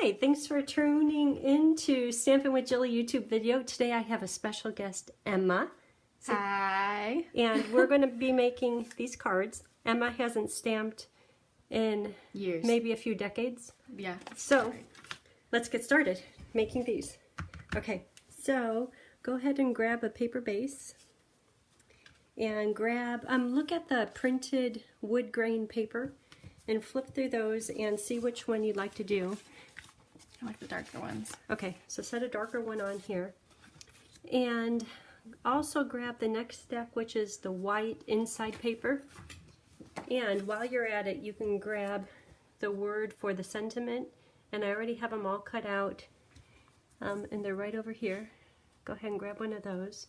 Hi, thanks for tuning into Stampin' with Jilly YouTube video. Today I have a special guest, Emma. Hi. And we're going to be making these cards. Emma hasn't stamped in years, maybe a few decades. Yeah. So let's get started making these. Okay, so go ahead and grab a paper base and grab, look at the printed wood grain paper and flip through those and see which one you'd like to do. I like the darker ones. Okay, so set a darker one on here. And also grab the next step, which is the white inside paper. And while you're at it, you can grab the word for the sentiment. And I already have them all cut out. And they're right over here. Go ahead and grab one of those.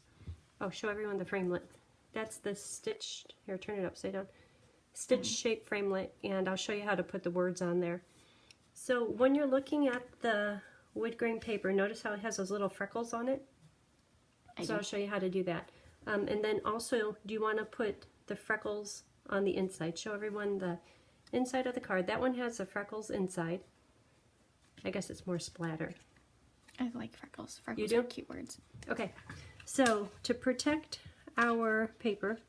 Oh, show everyone the framelit. That's the stitched, here, turn it upside down. Stitch shaped framelit, and I'll show you how to put the words on there. So when you're looking at the wood grain paper, notice how it has those little freckles on it? I'll show you how to do that. And then also, do you want to put the freckles on the inside? Show everyone the inside of the card. That one has the freckles inside. I guess it's more splatter. I like freckles. Freckles you do? Are cute words. Okay, so to protect our paper,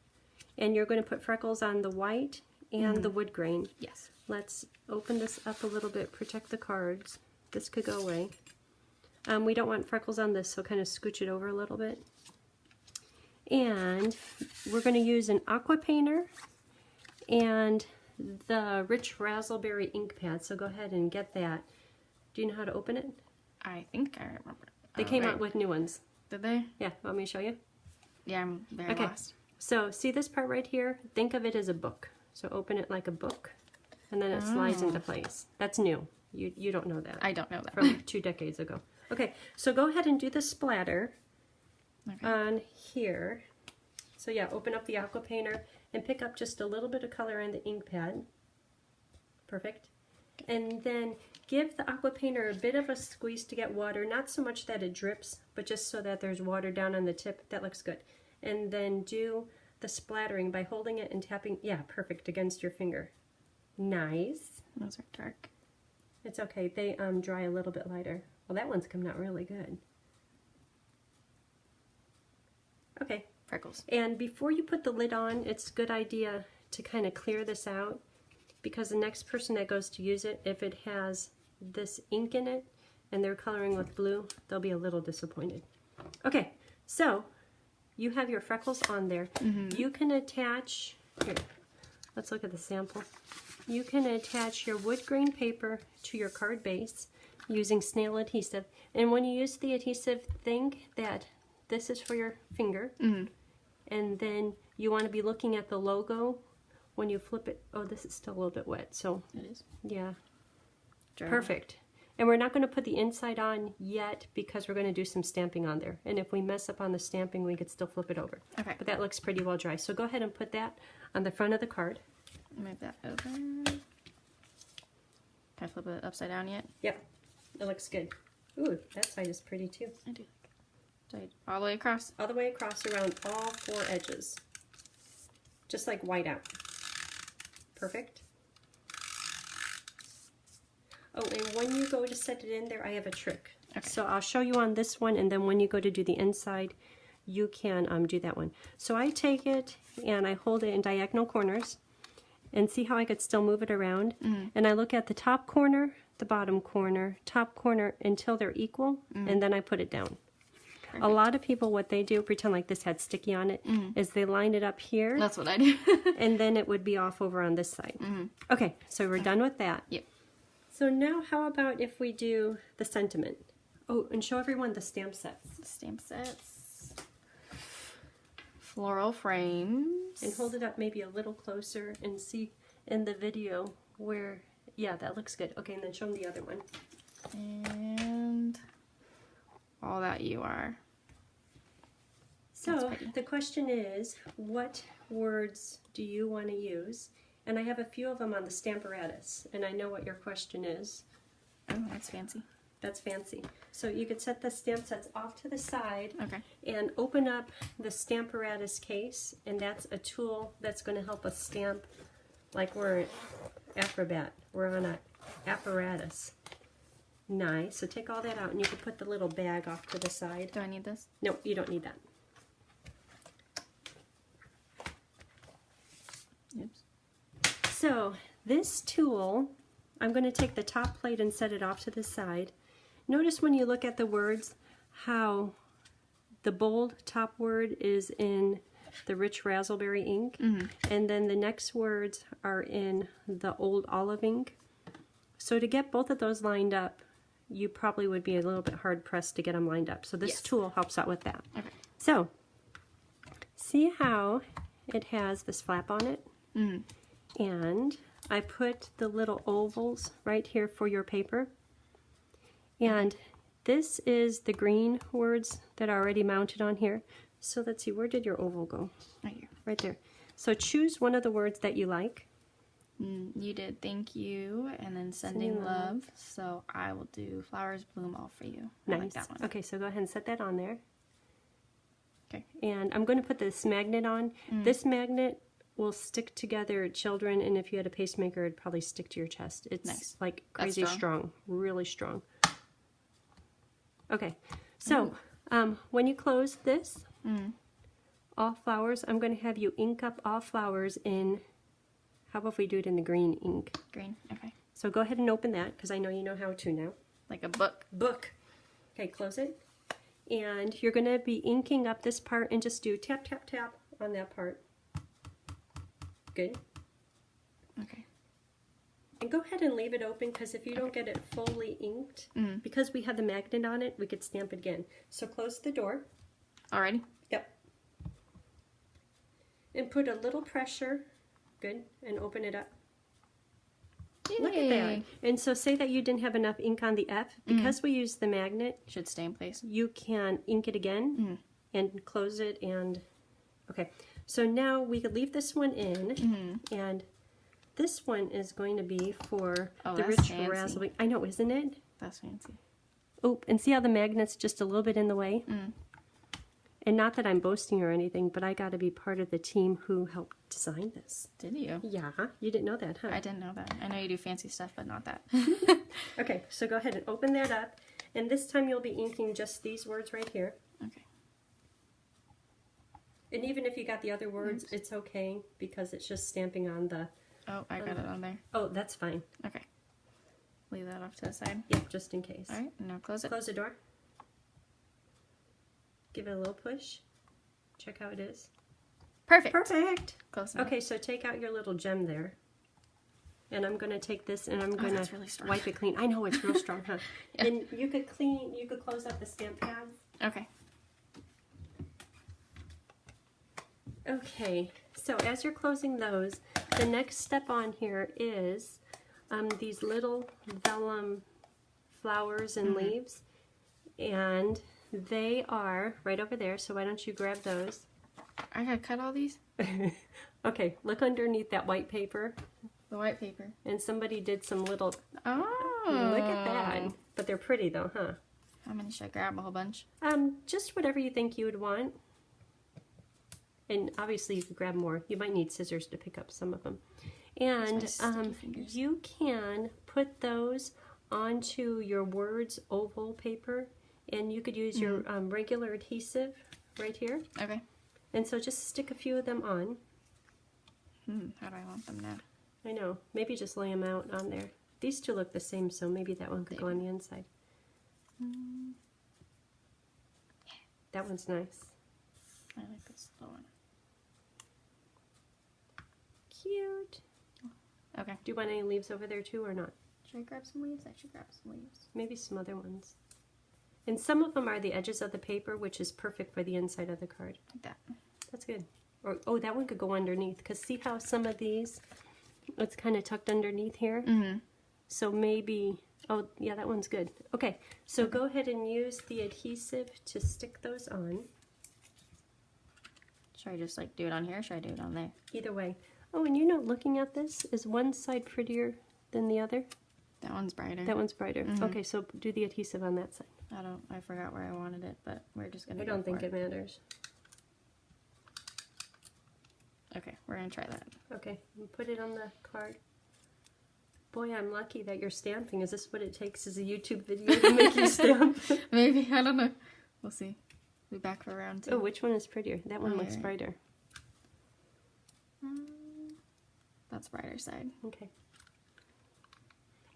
and you're going to put freckles on the white and the wood grain. Yes. Let's open this up a little bit, protect the cards. This could go away. We don't want freckles on this, so kind of scooch it over a little bit. And we're going to use an aqua painter and the rich raspberry ink pad, so go ahead and get that. Do you know how to open it? I think I remember. They came out with new ones. Did they? Yeah, want me to show you? Yeah, I'm very lost. So see this part right here? Think of it as a book. So open it like a book, and then it slides into place. That's new. You don't know that. I don't know that. From 2 decades ago. Okay, so go ahead and do the splatter on here. So yeah, open up the aqua painter and pick up just a little bit of color on the ink pad. Perfect. And then give the aqua painter a bit of a squeeze to get water, not so much that it drips, but just so that there's water down on the tip. That looks good. And then do the splattering by holding it and tapping, yeah, perfect, against your finger. Nice. Those are dark. It's okay, they dry a little bit lighter. Well, that one's coming out really good. Okay. Freckles. And before you put the lid on, it's a good idea to kind of clear this out, because the next person that goes to use it, if it has this ink in it and they're coloring with blue, they'll be a little disappointed. Okay, so you have your freckles on there. You can attach, here, let's look at the sample. You can attach your wood grain paper to your card base using snail adhesive. And when you use the adhesive, think that this is for your finger. And then you want to be looking at the logo when you flip it. Oh, this is still a little bit wet, so. It is? Yeah. Dry. Perfect. And we're not going to put the inside on yet because we're going to do some stamping on there. And if we mess up on the stamping, we could still flip it over. Okay. But that looks pretty well dry. So go ahead and put that on the front of the card. Move that over. Can I flip it upside down yet? Yep. It looks good. Ooh, that side is pretty too. I do like it. All the way across? All the way across around all 4 edges. Just like white out. Perfect. Oh, and when you go to set it in there, I have a trick. Okay. So I'll show you on this one, and then when you go to do the inside, you can do that one. So I take it and I hold it in diagonal corners, and see how I could still move it around? And I look at the top corner, the bottom corner, top corner until they're equal, and then I put it down. Perfect. A lot of people, what they do, pretend like this had sticky on it, is they line it up here. That's what I do. And then it would be off over on this side. Okay, so we're done with that. Yep. So now how about if we do the sentiment? Oh, and show everyone the stamp sets. Stamp sets. Floral frames. And hold it up maybe a little closer and see in the video where, yeah, that looks good. Okay, and then show them the other one. And all that you are. So the question is, what words do you want to use? And I have a few of them on the Stamparatus, and I know what your question is. Oh, that's fancy. That's fancy. So you could set the stamp sets off to the side, okay, and open up the Stamparatus case, and that's a tool that's going to help us stamp like we're an acrobat. We're on an apparatus. Nice. So take all that out and you can put the little bag off to the side. Do I need this? No, you don't need that. Oops. So this tool, I'm going to take the top plate and set it off to the side. Notice when you look at the words how the bold top word is in the rich raspberry ink, and then the next words are in the old olive ink. So to get both of those lined up, you probably would be a little bit hard pressed to get them lined up. So this tool helps out with that. Okay. So see how it has this flap on it? And I put the little ovals right here for your paper. And this is the green words that are already mounted on here. So let's see, where did your oval go? Right here. Right there. So choose one of the words that you like. You did thank you and then sending love. So I will do flowers bloom all for you. Nice. I like that one. Okay, so go ahead and set that on there. Okay. And I'm going to put this magnet on. This magnet will stick together children, and if you had a pacemaker, it'd probably stick to your chest. It's nice. like crazy That's strong, really strong. Okay, so when you close this, all flowers, I'm going to have you ink up all flowers in, how about if we do it in the green ink? Green, okay. So go ahead and open that, because I know you know how to now. Like a book. Book. Okay, close it. And you're going to be inking up this part and just do tap, tap, tap on that part. Good. Okay. And go ahead and leave it open, because if you don't get it fully inked, because we have the magnet on it, we could stamp it again. So close the door. Alrighty. Yep. And put a little pressure. Good. And open it up. Yay. Look at that. And so say that you didn't have enough ink on the F. Because we use the magnet, Should stay in place. you can ink it again and close it. And okay. So now we could leave this one in. And this one is going to be for the that's rich fancy. raspberry. I know, isn't it? That's fancy. Oh, and see how the magnet's just a little bit in the way? And not that I'm boasting or anything, but I got to be part of the team who helped design this. Did you? Yeah, you didn't know that, huh? I didn't know that. I know you do fancy stuff, but not that. Okay, so go ahead and open that up. And this time you'll be inking just these words right here. Okay. And even if you got the other words, it's okay, because it's just stamping on the... Oh, I got it on there. Oh, that's fine. Okay. Leave that off to the side. Yep, just in case. Alright, now close it. Close the door. Give it a little push. Check how it is. Perfect. Perfect! Close enough. Okay, so take out your little gem there. And I'm going to take this and I'm going that's to really strong. wipe it clean. I know, it's real strong, huh? Yeah. And you could close up the stamp pads. Okay. Okay, so as you're closing those, the next step on here is these little vellum flowers and leaves. And they are right over there, so why don't you grab those? I gotta cut all these? Okay, look underneath that white paper. The white paper. And somebody did some little... Oh. Look at that. But they're pretty though, huh? How many should I grab? A whole bunch? Just whatever you think you would want. And obviously you could grab more. You might need scissors to pick up some of them. And you can put those onto your words oval paper, and you could use your regular adhesive right here. Okay. And so just stick a few of them on. How do I want them now? I know. Maybe just lay them out on there. These two look the same, so maybe that one could go on the inside. That one's nice. I like this little one. Cute. Okay. Do you want any leaves over there too or not? Should I grab some leaves? I should grab some leaves. Maybe some other ones. And some of them are the edges of the paper, which is perfect for the inside of the card. Like that. That's good. Or, oh, that one could go underneath, because see how some of these, it's kind of tucked underneath here? So maybe, oh, yeah, that one's good. Okay, so go ahead and use the adhesive to stick those on. Should I just like do it on here or should I do it on there? Either way. Oh, and you know, looking at this, is one side prettier than the other? That one's brighter. That one's brighter. Okay, so do the adhesive on that side. I forgot where I wanted it, but we're just gonna I don't think it matters. Okay, we're gonna try that. Okay, and put it on the card. Boy, I'm lucky that you're stamping. Is this what it takes as a YouTube video to make you stamp? Maybe, I don't know. We'll see. Be back for round 2. Oh, which one is prettier? That one looks brighter. That's brighter side. Okay.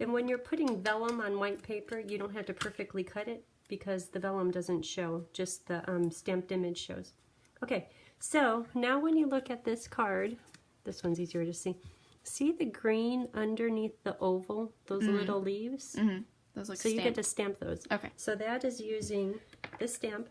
And when you're putting vellum on white paper, you don't have to perfectly cut it because the vellum doesn't show, just the stamped image shows. Okay, so now when you look at this card, this one's easier to see. See the green underneath the oval, those little leaves? Mm-hmm. Those look so stamped. You get to stamp those. Okay. So that is using this stamp.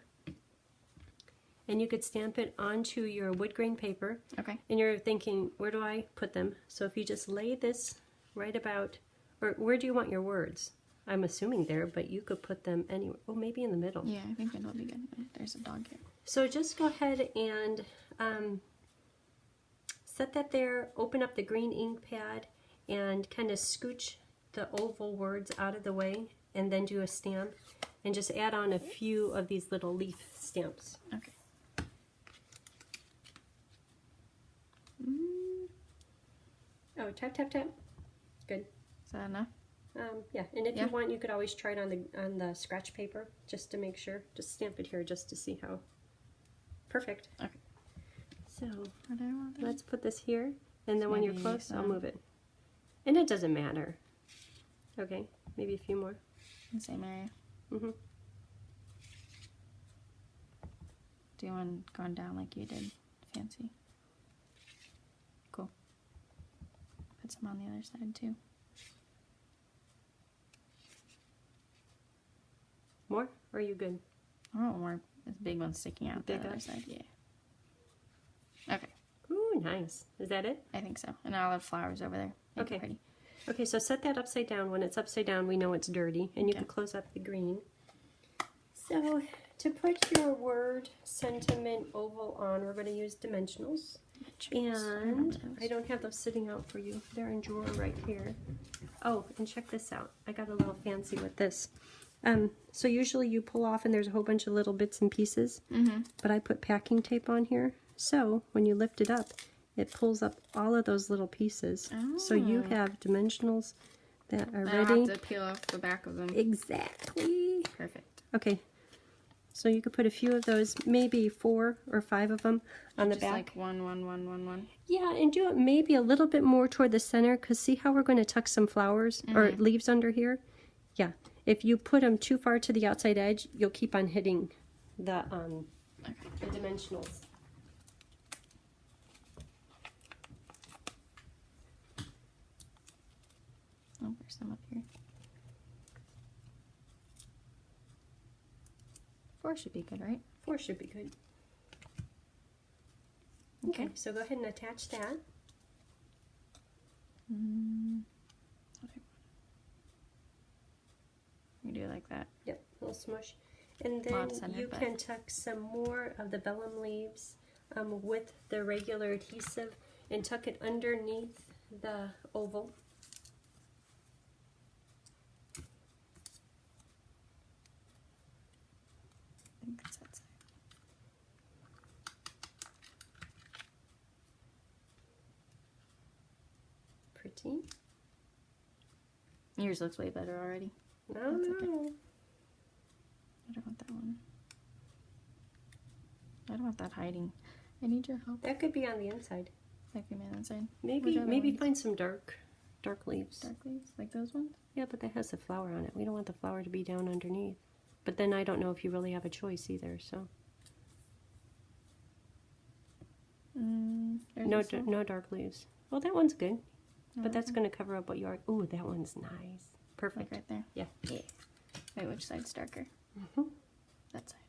And you could stamp it onto your wood grain paper. Okay. And you're thinking, where do I put them? So if you just lay this right about, or where do you want your words? I'm assuming there, but you could put them anywhere. Oh, maybe in the middle. Yeah, I think it'll be good. There's a dog here. So just go ahead and set that there, open up the green ink pad, and kind of scooch the oval words out of the way, and then do a stamp, and just add on a few of these little leaf stamps. Okay. Oh, tap, tap, tap. Good. Is that enough? Yeah, and if you want, you could always try it on the scratch paper, just to make sure. Just stamp it here just to see how. Perfect. Okay. So, let's put this here, and then when you're close, I'll move it. And it doesn't matter. Okay, maybe a few more. In the same area. Mm-hmm. Do you want going down like you did? Fancy. Cool. Put some on the other side too. More? Or are you good? I want more. This big one sticking out the Big other one? side. Yeah. Okay. Ooh, nice. Is that it? I think so. And I'll have flowers over there. Make it Okay. pretty. Okay, so set that upside down. When it's upside down, we know it's dirty. And you can close up the green. So, to put your word sentiment oval on, we're going to use dimensionals. And I don't have those sitting out for you. They're in drawer right here. Oh, and check this out. I got a little fancy with this. So usually you pull off and there's a whole bunch of little bits and pieces. But I put packing tape on here. So when you lift it up, it pulls up all of those little pieces. So you have dimensionals that are I don't ready. have to peel off the back of them. Exactly. Perfect. Okay. So you could put a few of those, maybe 4 or 5 of them on the Just back. like one. Yeah, and do it maybe a little bit more toward the center, because see how we're going to tuck some flowers or leaves under here? Yeah. If you put them too far to the outside edge, you'll keep on hitting the dimensionals. Oh, there's some up here. 4 should be good, right? 4 should be good. Okay, so go ahead and attach that. Okay. You do it like that. Yep, a little smush. And then you can tuck some more of the vellum leaves with the regular adhesive and tuck it underneath the oval. I think it's that side. Pretty. Yours looks way better already. No, That's no. okay. I don't want that one. I don't want that hiding. I need your help. That could be on the inside. That could be on the inside. Maybe find some dark leaves. Dark leaves, like those ones? Yeah, but that has a flower on it. We don't want the flower to be down underneath. But then I don't know if you really have a choice either, so. No dark leaves. Well, that one's good. But that's going to cover up what you are. Ooh, that one's nice. Perfect. Like right there? Yeah. Wait, which side's darker? That side.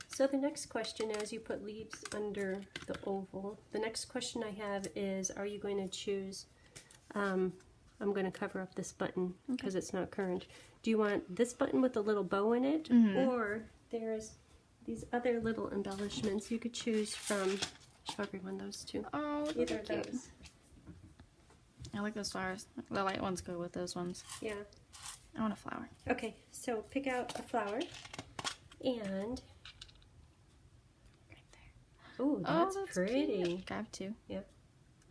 So the next question, as you put leaves under the oval, the next question I have is, are you going to choose, I'm going to cover up this button because it's not current. Do you want this button with a little bow in it? Or there's these other little embellishments you could choose from? Show everyone those two. Oh, Either of those. I like those flowers. The light ones go with those ones. Yeah. I want a flower. Okay, so pick out a flower and... Right there. Ooh, that's pretty. Cute. I have 2. Yeah.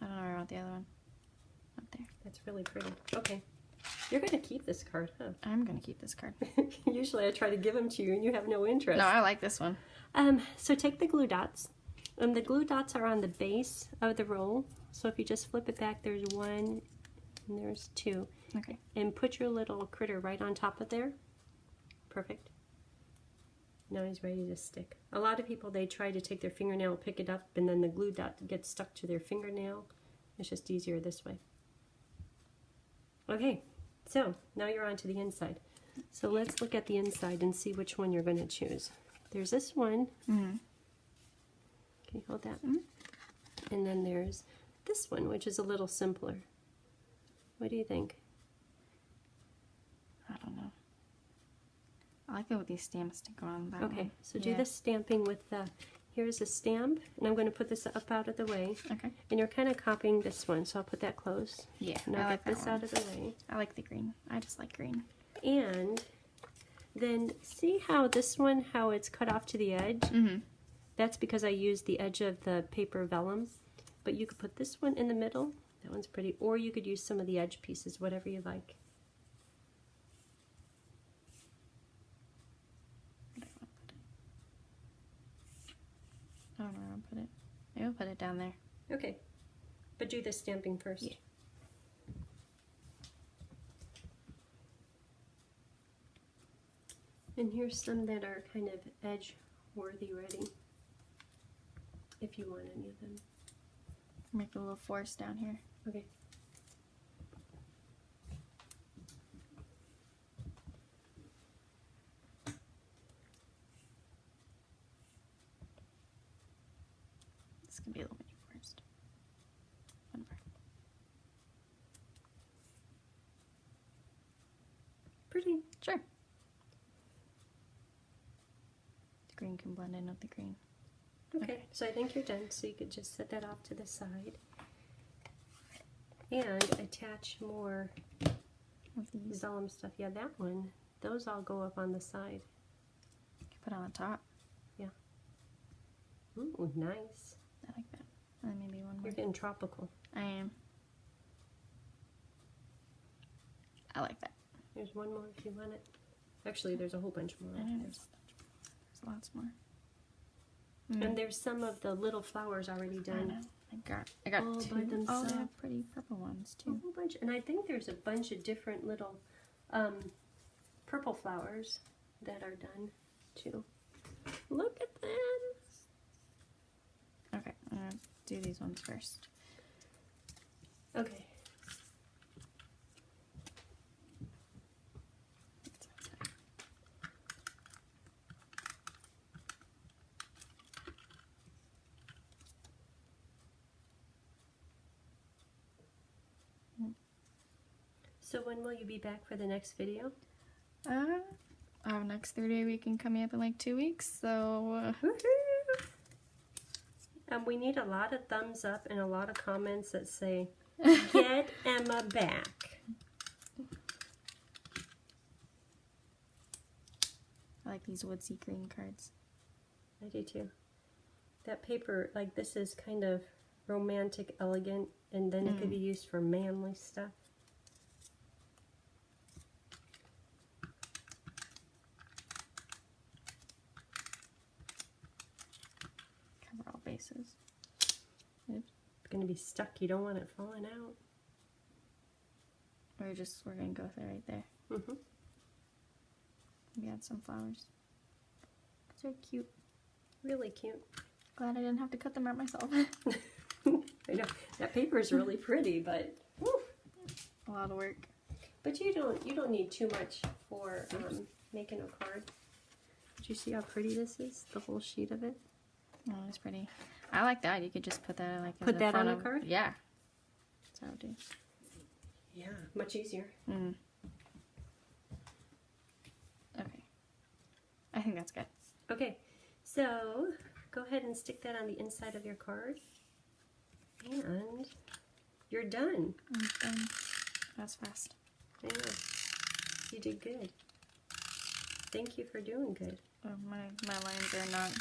I don't know where I want the other one. Up there. That's really pretty. Okay. You're going to keep this card, huh? I'm going to keep this card. Usually I try to give them to you and you have no interest. No, I like this one. So take the glue dots. The glue dots are on the base of the roll. So if you just flip it back, there's 1 and there's 2. Okay. And put your little critter right on top of there. Perfect. Now he's ready to stick. A lot of people, they try to take their fingernail, pick it up, and then the glue dot gets stuck to their fingernail. It's just easier this way. Okay, so now you're on to the inside. So let's look at the inside and see which one you're going to choose. There's this one. Mm-hmm. Can you hold that? Mm-hmm. And then there's this one, which is a little simpler. What do you think? I don't know. I like it with these stamps to go on that Okay, one. so do the stamping with the, here's a stamp, and I'm going to put this up out of the way. Okay. And you're kind of copying this one, so I'll put that close. Yeah, and I'll I like get this that one. out of the way. I like the green. I just like green. And then see how this one, how it's cut off to the edge? Mm-hmm. That's because I used the edge of the paper vellum. But you could put this one in the middle. That one's pretty. Or you could use some of the edge pieces, whatever you like. I don't know where I'll put it. Maybe I'll put it down there. Okay. But do the stamping first. Yeah. And here's some that are kind of edge-worthy ready. If you want any of them. Make a little forest down here. Okay. This can be a little mini forest. One more. Pretty. Sure. The green can blend in with the green. Okay, so I think you're done, so you could just set that off to the side. And attach more Of these. vellum stuff. Yeah, that one. Those all go up on the side. You can put on the top. Ooh, nice. I like that. And maybe one more. You're getting tropical. I am. I like that. There's one more if you want it. Actually, there's a whole bunch more. I know there's lots more. Mm. And there's some of the little flowers already I know. done. I got All two. by Oh, themselves. they have pretty purple ones A too. whole bunch. And I think there's a bunch of different little purple flowers that are done too. Look at them. Okay, I'm gonna do these ones first. Okay. So when will you be back for the next video? Our next 3-day weekend coming up in like 2 weeks, so Woohoo! We need a lot of thumbs up and a lot of comments that say, get Emma back. I like these woodsy green cards. I do too. That paper, like this is kind of romantic, elegant, and then it could be used for manly stuff. Cover all bases. Oops. It's going to be stuck. You don't want it falling out. We're gonna go with it right there. Mm-hmm. Maybe add some flowers. They're cute. Really cute. Glad I didn't have to cut them out myself. I know that paper is really pretty, but whew. A lot of work. But you don't need too much for making a card. Did you see how pretty this is? The whole sheet of it. Oh, it's pretty. I like that. You could just put that like Put as that on front a of- card? Yeah. That's how I do. Yeah, much easier. Mm. Okay. I think that's good. Okay, so go ahead and stick that on the inside of your card. And you're done. I'm done. That's fast. I know. You did good. Thank you for doing good. Oh, my lines are not.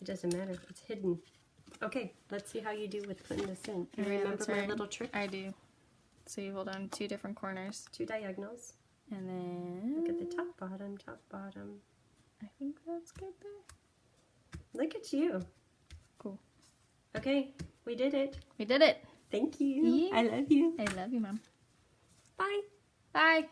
It doesn't matter. It's hidden. Okay, let's see how you do with putting this in. You Yeah, remember that's my right. little trick? I do. So you hold on 2 different corners. 2 diagonals. And then... Look at the top, bottom. I think that's good there. Look at you. Cool. Okay, we did it. We did it. Thank you. Yeah. I love you. I love you, Mom. Bye. Bye.